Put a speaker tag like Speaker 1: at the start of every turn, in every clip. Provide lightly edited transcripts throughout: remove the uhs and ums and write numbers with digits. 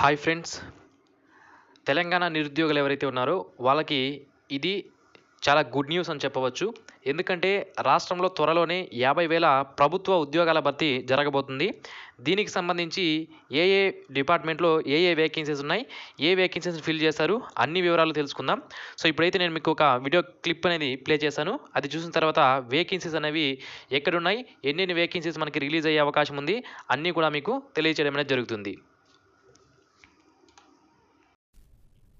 Speaker 1: Hi friends. Telangana నిరుద్యోగులు ఎవరైతే ఉన్నారో వాళ్ళకి ఇది చాలా గుడ్ న్యూస్ అని చెప్పవచ్చు. ఎందుకంటే రాష్ట్రంలో త్వరలోనే 50,000 ప్రభుత్వ ఉద్యోగాల భర్తీ జరగబోతుంది. దీనికి సంబంధించి ఏ ఏ డిపార్ట్మెంట్‌లో ఏ ఏ వేకెన్సీస్ ఉన్నాయి, ఏ వేకెన్సీస్‌ని ఫిల్ చేశారు అన్ని వివరాలు తెలుసుకుందాం. సో, ఇప్పుడైతే నేను మీకు ఒక వీడియో క్లిప్ అనేది ప్లే చేశాను. అది చూసిన తర్వాత వేకెన్సీస్ అనేవి ఎక్కడున్నాయి, ఎన్నెన్ని వేకెన్సీస్ మనకి రిలీజ్ అయ్యే అవకాశం ఉంది అన్నీ కూడా మీకు తెలియజేయడం అనేది జరుగుతుంది.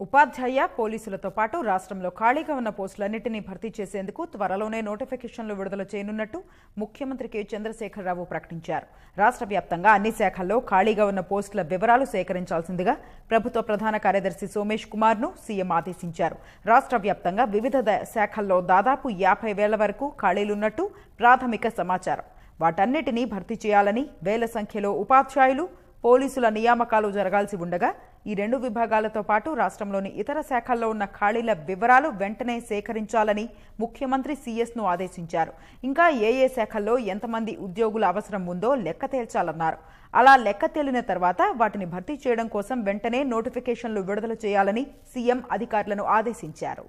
Speaker 2: ఉపాధ్యాయ పోలీసులతో పాటు రాష్ట్రంలో ఖాళీగా ఉన్న పోస్టులన్నింటినీ భర్తీ చేసేందుకు త్వరలోనే నోటిఫికేషన్లు విడుదల చేయనున్నట్టు ముఖ్యమంత్రి కె చంద్రశేఖరరావు ప్రకటించారు. రాష్ట్ర వ్యాప్తంగా అన్ని శాఖల్లో ఖాళీగా ఉన్న పోస్టుల వివరాలు సేకరించాల్సిందిగా ప్రభుత్వ ప్రధాన కార్యదర్శి సోమేష్ కుమార్ను సీఎం ఆదేశించారు. రాష్ట్ర వ్యాప్తంగా వివిధ శాఖల్లో దాదాపు 50,000 వరకు ఖాళీలున్నట్టు ప్రాథమిక సమాచారం. వాటన్నిటినీ భర్తీ చేయాలని, వేల సంఖ్యలో ఉపాధ్యాయులు, పోలీసుల నియామకాలు జరగాల్సి ఉండగా ఈ రెండు విభాగాలతో పాటు రాష్ట్రంలోని ఇతర శాఖల్లో ఉన్న ఖాళీల వివరాలు వెంటనే సేకరించాలని ముఖ్యమంత్రి సీఎస్ను ఆదేశించారు. ఇంకా ఏ శాఖల్లో ఎంతమంది ఉద్యోగుల అవసరం ఉందో లెక్క తేల్చాలన్నారు. అలా లెక్క తేలిన తర్వాత వాటిని భర్తీ చేయడం కోసం వెంటనే నోటిఫికేషన్లు విడుదల చేయాలని సీఎం అధికారులను ఆదేశించారు.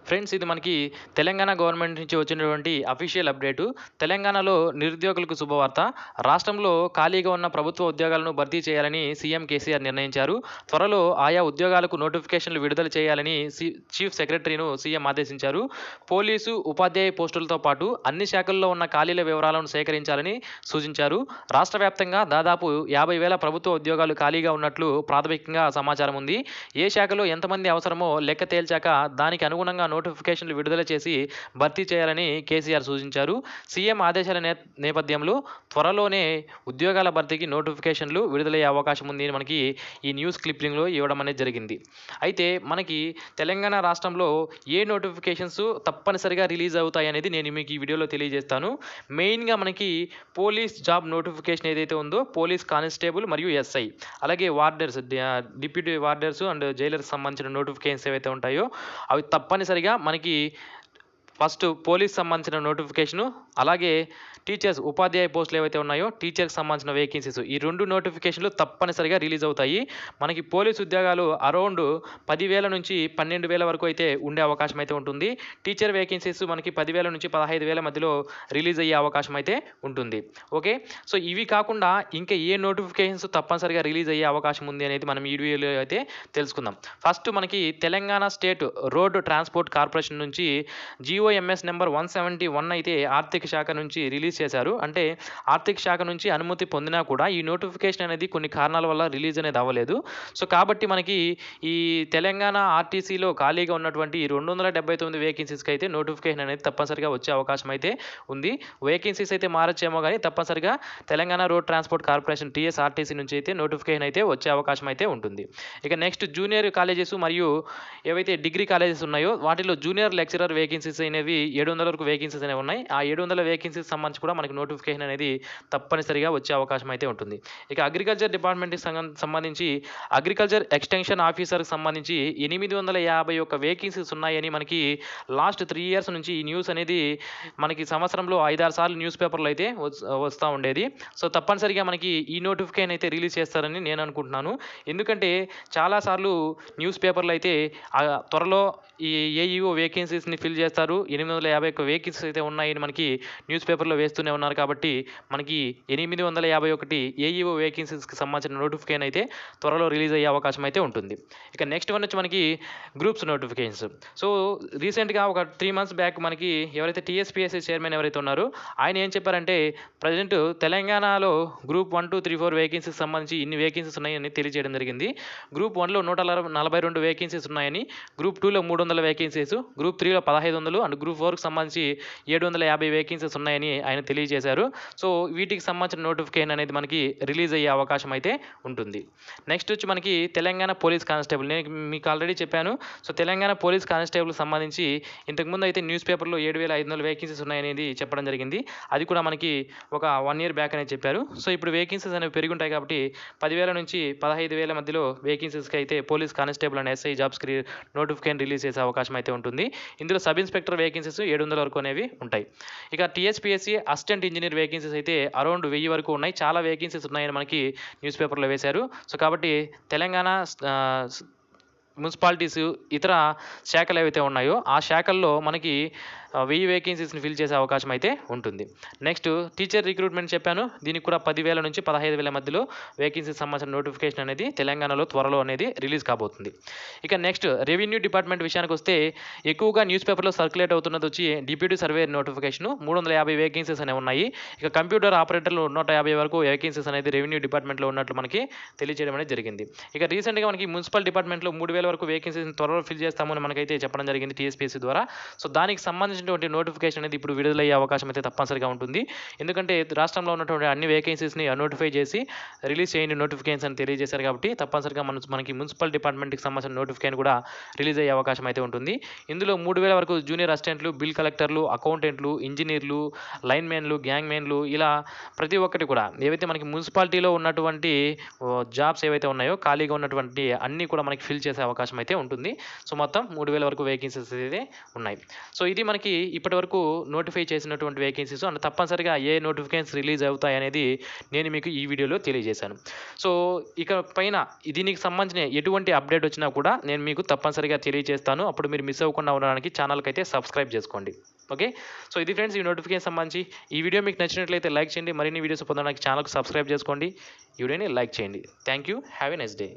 Speaker 1: ఫ్రెండ్స్, ఇది మనకి తెలంగాణ గవర్నమెంట్ నుంచి వచ్చినటువంటి అఫీషియల్ అప్డేటు. తెలంగాణలో నిరుద్యోగులకు శుభవార్త. రాష్ట్రంలో ఖాళీగా ఉన్న ప్రభుత్వ ఉద్యోగాలను భర్తీ చేయాలని సీఎం కేసీఆర్ నిర్ణయించారు. త్వరలో ఆయా ఉద్యోగాలకు నోటిఫికేషన్లు విడుదల చేయాలని చీఫ్ సెక్రటరీను సీఎం ఆదేశించారు. పోలీసు, ఉపాధ్యాయ పోస్టులతో పాటు అన్ని శాఖల్లో ఉన్న ఖాళీల వివరాలను సేకరించాలని సూచించారు. రాష్ట్ర వ్యాప్తంగా దాదాపు 50,000 ప్రభుత్వ ఉద్యోగాలు ఖాళీగా ఉన్నట్లు ప్రాథమికంగా సమాచారం ఉంది. ఏ శాఖలో ఎంతమంది అవసరమో లెక్క తేల్చాక దానికి అనుగుణంగా నోటిఫికేషన్లు విడుదల చేసి భర్తీ చేయాలని కేసీఆర్ సూచించారు. సీఎం ఆదేశాల నేపథ్యంలో త్వరలోనే ఉద్యోగాల భర్తీకి నోటిఫికేషన్లు విడుదలయ్యే అవకాశం ఉంది అని మనకి ఈ న్యూస్ క్లిప్పింగ్లో ఇవ్వడం అనేది జరిగింది. అయితే మనకి తెలంగాణ రాష్ట్రంలో ఏ నోటిఫికేషన్స్ తప్పనిసరిగా రిలీజ్ అవుతాయి అనేది నేను మీకు ఈ వీడియోలో తెలియజేస్తాను. మెయిన్గా మనకి పోలీస్ జాబ్ నోటిఫికేషన్ ఏదైతే ఉందో, పోలీస్ కానిస్టేబుల్ మరియు ఎస్ఐ, అలాగే warders, deputy warders and jailers సంబంధించిన నోటిఫికేషన్స్ ఏవైతే ఉంటాయో అవి తప్పనిసరిగా మనకి ఫస్ట్ పోలీస్ సంబంధించిన నోటిఫికేషను, అలాగే టీచర్స్ ఉపాధ్యాయ పోస్టులు ఏవైతే ఉన్నాయో టీచర్కి సంబంధించిన వేకెన్సీస్, ఈ రెండు నోటిఫికేషన్లు తప్పనిసరిగా రిలీజ్ అవుతాయి. మనకి పోలీస్ ఉద్యోగాలు అరౌండ్ 10,000 నుంచి 12,000 వరకు అయితే ఉండే అవకాశం అయితే ఉంటుంది. టీచర్ వేకెన్సీస్ మనకి 10,000 నుంచి 15,000 మధ్యలో రిలీజ్ అయ్యే అవకాశం అయితే ఉంటుంది. ఓకే, సో ఇవి కాకుండా ఇంకా ఏ నోటిఫికేషన్స్ తప్పనిసరిగా రిలీజ్ అయ్యే అవకాశం ఉంది అనేది మనం ఈ వీడియోలో అయితే తెలుసుకుందాం. ఫస్ట్ మనకి Telangana state road transport corporation నుంచి GOMS నెంబర్ 171 అయితే ఆర్థిక శాఖ నుంచి రిలీజ్ చేశారు. అంటే ఆర్థిక శాఖ నుంచి అనుమతి పొందినా కూడా ఈ నోటిఫికేషన్ అనేది కొన్ని కారణాల వల్ల రిలీజ్ అనేది అవ్వలేదు. సో కాబట్టి మనకి ఈ తెలంగాణ ఆర్టీసీలో ఖాళీగా ఉన్నటువంటి 279 వేకెన్సీస్కి అయితే నోటిఫికేషన్ అనేది తప్పనిసరిగా వచ్చే అవకాశం అయితే ఉంది. వేకెన్సీస్ అయితే మారచ్చేమో కానీ తప్పనిసరిగా Telangana road transport corporation TSRTC నుంచి అయితే నోటిఫికేషన్ అయితే వచ్చే అవకాశం అయితే ఉంటుంది. ఇక నెక్స్ట్ జూనియర్ కాలేజెస్ మరియు ఏవైతే డిగ్రీ కాలేజెస్ ఉన్నాయో వాటిలో జూనియర్ లెక్చరర్ వేకెన్సీస్ అనేవి 700 వరకు వేకెన్సీస్ అనేవి ఉన్నాయి. ఆ 700 వేకెన్సీస్ సంబంధించి కూడా మనకి నోటిఫికేషన్ అనేది తప్పనిసరిగా వచ్చే అవకాశం అయితే ఉంటుంది. ఇక అగ్రికల్చర్ డిపార్ట్మెంట్కి సంబంధించి అగ్రికల్చర్ ఎక్స్టెన్షన్ ఆఫీసర్కి సంబంధించి 851 వేకెన్సీస్ ఉన్నాయని మనకి లాస్ట్ 3 ఇయర్స్ నుంచి ఈ న్యూస్ అనేది మనకి సంవత్సరంలో 5-6 సార్లు న్యూస్ పేపర్లో అయితే వస్తూ ఉండేది. సో తప్పనిసరిగా మనకి ఈ నోటిఫికేషన్ అయితే రిలీజ్ చేస్తారని నేను అనుకుంటున్నాను. ఎందుకంటే చాలాసార్లు న్యూస్ పేపర్లో అయితే త్వరలో ఈ AEO వేకెన్సీస్ని ఫిల్ చేస్తారు, 851 వేకెన్సీస్ అయితే ఉన్నాయని మనకి న్యూస్ పేపర్లో వేస్తూనే ఉన్నారు. కాబట్టి మనకి 851 AEO వేకెన్సీస్కి సంబంధించిన నోటిఫికేషన్ అయితే త్వరలో రిలీజ్ అయ్యే అవకాశం అయితే ఉంటుంది. ఇక నెక్స్ట్ వన్ వచ్చి మనకి గ్రూప్స్ నోటిఫికేషన్స్. సో రీసెంట్గా ఒక 3 months బ్యాక్ మనకి ఎవరైతే TSPSC చైర్మన్ ఎవరైతే ఉన్నారో ఆయన ఏం చెప్పారంటే ప్రజెంట్ తెలంగాణలో గ్రూప్ 1, 2, 3, 4 వేకెన్సీకి సంబంధించి ఇన్ని వేకెన్సీస్ ఉన్నాయని తెలియజేయడం జరిగింది. గ్రూప్ 1లో 142 వేకెన్సీస్ ఉన్నాయని, గ్రూప్ 2లో 300 వేకెన్సీస్, గ్రూప్ 3లో 1,500 అండ్ గ్రూప్ 4కి సంబంధించి 750 వేకెన్సీస్ ఉన్నాయని ఆయన తెలియజేశారు. సో వీటికి సంబంధించిన నోటిఫికేషన్ అనేది మనకి రిలీజ్ అయ్యే అవకాశం అయితే ఉంటుంది. నెక్స్ట్ వచ్చి మనకి తెలంగాణ పోలీస్ కానిస్టేబుల్. నేను మీకు ఆల్రెడీ చెప్పాను. సో తెలంగాణ పోలీస్ కానిస్టేబుల్ సంబంధించి ఇంతకుముందు అయితే న్యూస్ పేపర్లో 7,500 వేకెన్సీస్ ఉన్నాయనేది చెప్పడం జరిగింది. అది కూడా మనకి ఒక 1 year బ్యాక్ అనేది చెప్పారు. సో ఇప్పుడు వేకెన్సీస్ అనేవి పెరిగి ఉంటాయి కాబట్టి 10,000 నుంచి 15,000 మధ్యలో వేకెన్సీస్కి అయితే పోలీస్ కానిస్టేబుల్ అండ్ SI జాబ్స్కి నోటిఫికేషన్ రిలీజ్ చేసే అవకాశం అయితే ఉంటుంది. ఇందులో సబ్ ఇన్స్పెక్టర్ వేకెన్సీస్ 700 వరకు అనేవి ఉంటాయి. ఇక ఇక టీఎస్పీఎస్సీ అసిస్టెంట్ ఇంజనీర్ వేకెన్సీస్ అయితే అరౌండ్ 1000 వరకు ఉన్నాయి. చాలా వేకెన్సీస్ ఉన్నాయని మనకి న్యూస్ పేపర్లో వేశారు. సో కాబట్టి తెలంగాణ మున్సిపాలిటీస్ ఇతర శాఖలు ఏవైతే ఉన్నాయో ఆ శాఖల్లో మనకి 1000 వేకెన్సీస్ని ఫిల్ చేసే అవకాశం అయితే ఉంటుంది. నెక్స్ట్ టీచర్ రిక్రూట్మెంట్ చెప్పాను. దీనికి కూడా 10,000 నుంచి 15,000 మధ్యలో వేకెన్సీస్ సంబంధించిన నోటిఫికేషన్ అనేది తెలంగాణలో త్వరలో అనేది రిలీజ్ కాబోతుంది. ఇక నెక్స్ట్ రెవెన్యూ డిపార్ట్మెంట్ విషయానికి వస్తే ఎక్కువగా న్యూస్ పేపర్లో సర్క్యులేట్ అవుతున్నది వచ్చి డిప్యూటీ సర్వేయర్ నోటిఫికేషన్ 350 వేకెన్సీస్ అనేవి ఉన్నాయి. ఇక కంప్యూటర్ ఆపరేటర్లు 150 వరకు వేకెన్సీస్ అనేది రెవెన్యూ డిపార్ట్మెంట్లో ఉన్నట్లు మనకి తెలియజేయడం అనేది జరిగింది. ఇక రీసెంట్గా మనకి మున్సిపల్ డిపార్ట్మెంట్లో 3,000 వరకు వేకెన్సీస్ త్వరలో ఫిల్ చేస్తామని మనకైతే చెప్పడం జరిగింది టీఎస్పీఎస్సీ ద్వారా. సో దానికి సంబంధించినటువంటి నోటిఫికేషన్ అనేది ఇప్పుడు విడుదలయ్యే అవకాశం అయితే తప్పనిసరిగా ఉంటుంది. ఎందుకంటే రాష్ట్రంలో ఉన్నటువంటి అన్ని వేకెన్సీస్ని నోటిఫై చేసి రిలీజ్ చేయండి నోటిఫికేషన్ అని తెలియజేశారు కాబట్టి తప్పనిసరిగా మనకి మున్సిపల్ డిపార్ట్మెంట్కి సంబంధించిన నోటిఫికేషన్ కూడా రిలీజ్ అయ్యే అవకాశం అయితే ఉంటుంది. ఇందులో 3,000 వరకు జూనియర్ అసిస్టెంట్లు, బిల్ కలెక్టర్లు, అకౌంటెంట్లు, ఇంజనీర్లు, లైన్మెన్లు, గ్యాంగ్ మెన్లు ఇలా ప్రతి ఒక్కటి కూడా ఏవైతే మనకి మున్సిపాలిటీలో ఉన్నటువంటి జాబ్స్ ఏవైతే ఉన్నాయో ఖాళీగా ఉన్నటువంటి అన్నీ కూడా మనకి ఫిల్ చేసే అవకాశం అయితే ఉంటుంది. సో మొత్తం 3,000 వరకు వేకెన్సీస్ అయితే ఉన్నాయి. సో ఇది మనకి ఇప్పటి వరకు నోటిఫై చేసినటువంటి వేకెన్సీస్ అండ్ తప్పనిసరిగా ఏ నోటిఫికేషన్స్ రిలీజ్ అవుతాయి అనేది నేను మీకు ఈ వీడియోలో తెలియజేశాను. సో ఇక పైన దీనికి సంబంధించిన ఎటువంటి అప్డేట్ వచ్చినా కూడా నేను మీకు తప్పనిసరిగా తెలియజేస్తాను. అప్పుడు మీరు మిస్ అవ్వకుండా ఉండడానికి ఛానల్కి అయితే సబ్స్క్రైబ్ చేసుకోండి. ఓకే, సో ఇది ఫ్రెండ్స్ ఈ నోటిఫికేషన్ సంబంధించి. ఈ వీడియో మీకు నచ్చినట్లయితే లైక్ చేయండి. మరిన్ని వీడియోస్ పొందడానికి ఛానల్కి సబ్స్క్రైబ్ చేసుకోండి. ఈ వీడియోని లైక్ చేయండి. Thank you. Have a nice day.